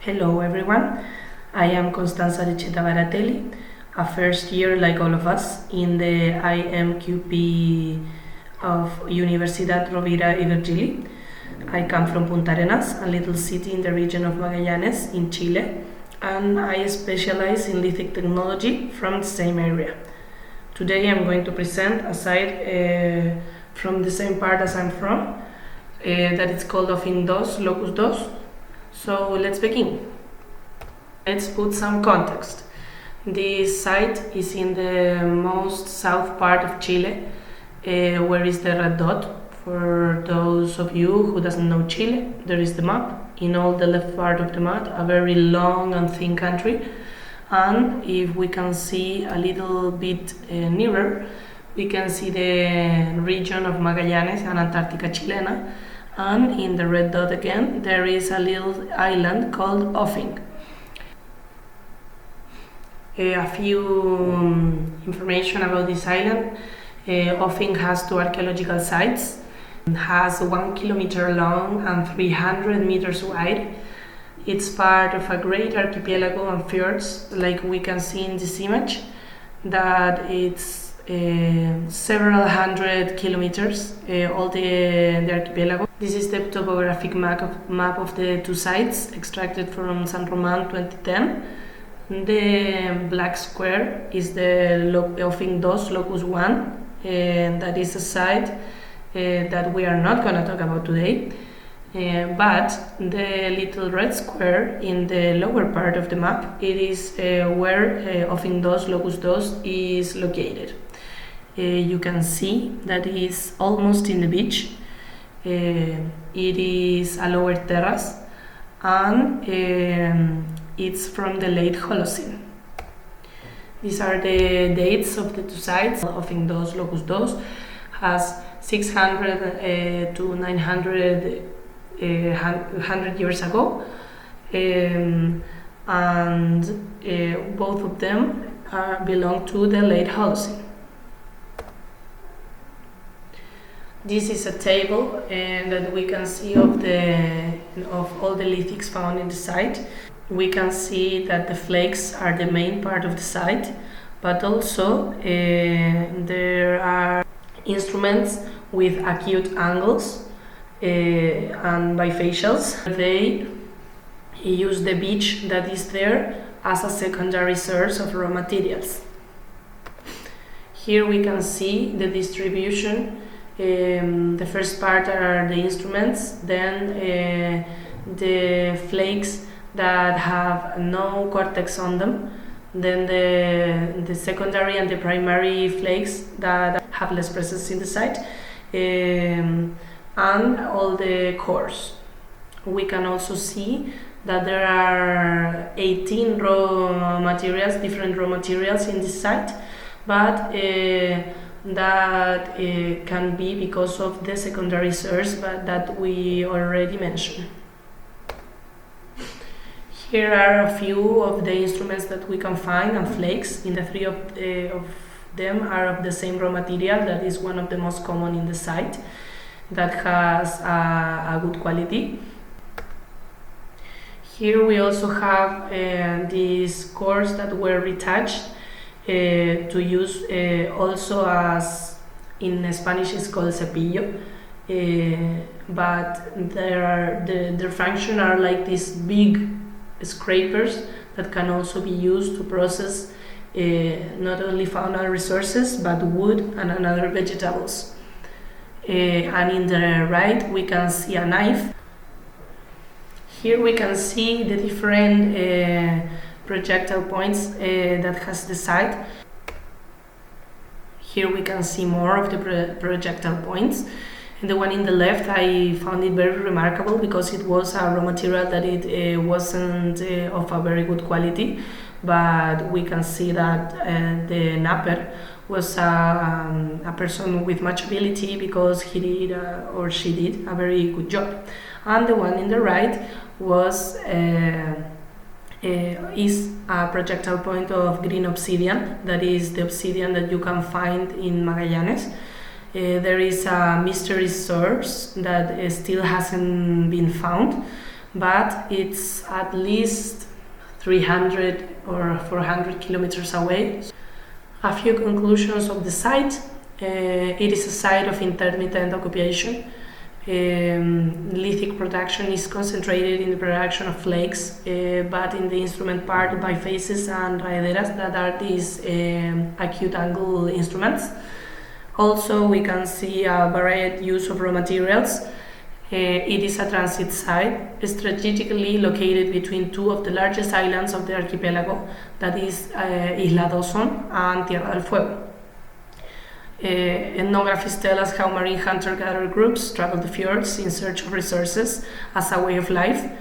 Hello everyone, I am Constanza Arecheta, a first year like all of us in the IMQP of Universidad Rovira y Virgili. I come from Punta Arenas, a little city in the region of Magallanes in Chile, and I specialize in lithic technology from the same area. Today I'm going to present a site from the same part as I'm from, that is called Offing Dos, Locus Dos. So let's begin. Let's put some context. This site is in the most south part of Chile, where is the red dot. For those of you who doesn't know Chile, there is the map. In all the left part of the map, a very long and thin country. And if we can see a little bit nearer, we can see the region of Magallanes and Antarctica Chilena. And in the red dot again, there is a little island called Offing. A few information about this island. Offing has 2 archaeological sites. It has 1 kilometer long and 300 meters wide. It's part of a great archipelago and fjords, like we can see in this image, that it's several hundred kilometers, all the archipelago. This is the topographic map of the 2 sites, extracted from San Roman 2010. The black square is the Offing Dos, Locus 1, that is a site that we are not going to talk about today. But the little red square in the lower part of the map, it is where Offing Dos, Locus Dos is located. You can see that it is almost in the beach. It is a lower terrace, and it's from the late Holocene. These are the dates of the 2 sites. Offing Dos, Locus Dos has 600 to 900 100 years ago, and both of them belong to the late Holocene. This is a table that we can see of all the lithics found in the site. We can see that the flakes are the main part of the site, but also there are instruments with acute angles and bifacials. They use the beach that is there as a secondary source of raw materials. Here we can see the distribution. The first part are the instruments, then the flakes that have no cortex on them, then the secondary and the primary flakes that have less presence in the site, and all the cores. We can also see that there are 18 raw materials, different raw materials in this site, but that can be because of the secondary source that we already mentioned. Here are a few of the instruments that we can find and flakes. In the 3 of them are of the same raw material, that is one of the most common in the site, that has a good quality. Here we also have these cores that were retouched to use also as in Spanish is called cepillo, but their function are like these big scrapers that can also be used to process not only faunal resources but wood and other vegetables. And in the right we can see a knife. Here we can see the different projectile points that has the site. Here we can see more of the projectile points. And the one in the left, I found it very remarkable because it was a raw material that it wasn't of a very good quality, but we can see that the napper was a person with much ability because he did or she did a very good job. And the one in the right was is a projectile point of green obsidian, that is the obsidian that you can find in Magallanes. There is a mystery source that still hasn't been found, but it's at least 300 or 400 kilometers away. A few conclusions of the site. It is a site of intermittent occupation. Lithic production is concentrated in the production of flakes, but in the instrument part by faces and raederas, that are these acute angle instruments. Also, we can see a varied use of raw materials. It is a transit site, strategically located between two of the largest islands of the archipelago, that is Isla Dawson and Tierra del Fuego. Ethnographies tell us how marine hunter-gatherer groups travel the fjords in search of resources as a way of life.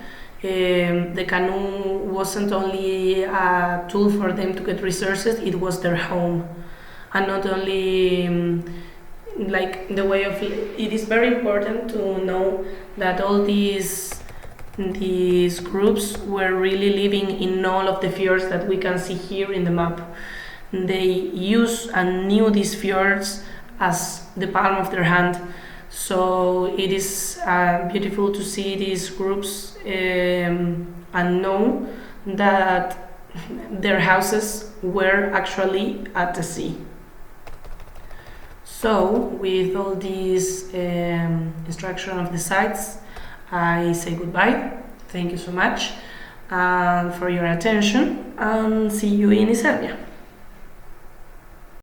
The canoe wasn't only a tool for them to get resources, it was their home. And not only like the way of it is very important to know that all these groups were really living in all of the fjords that we can see here in the map. They use and knew these fjords as the palm of their hand, so it is beautiful to see these groups and know that their houses were actually at the sea. So, with all this instruction of the sites, I say goodbye. Thank you so much for your attention, and see you in Serbia.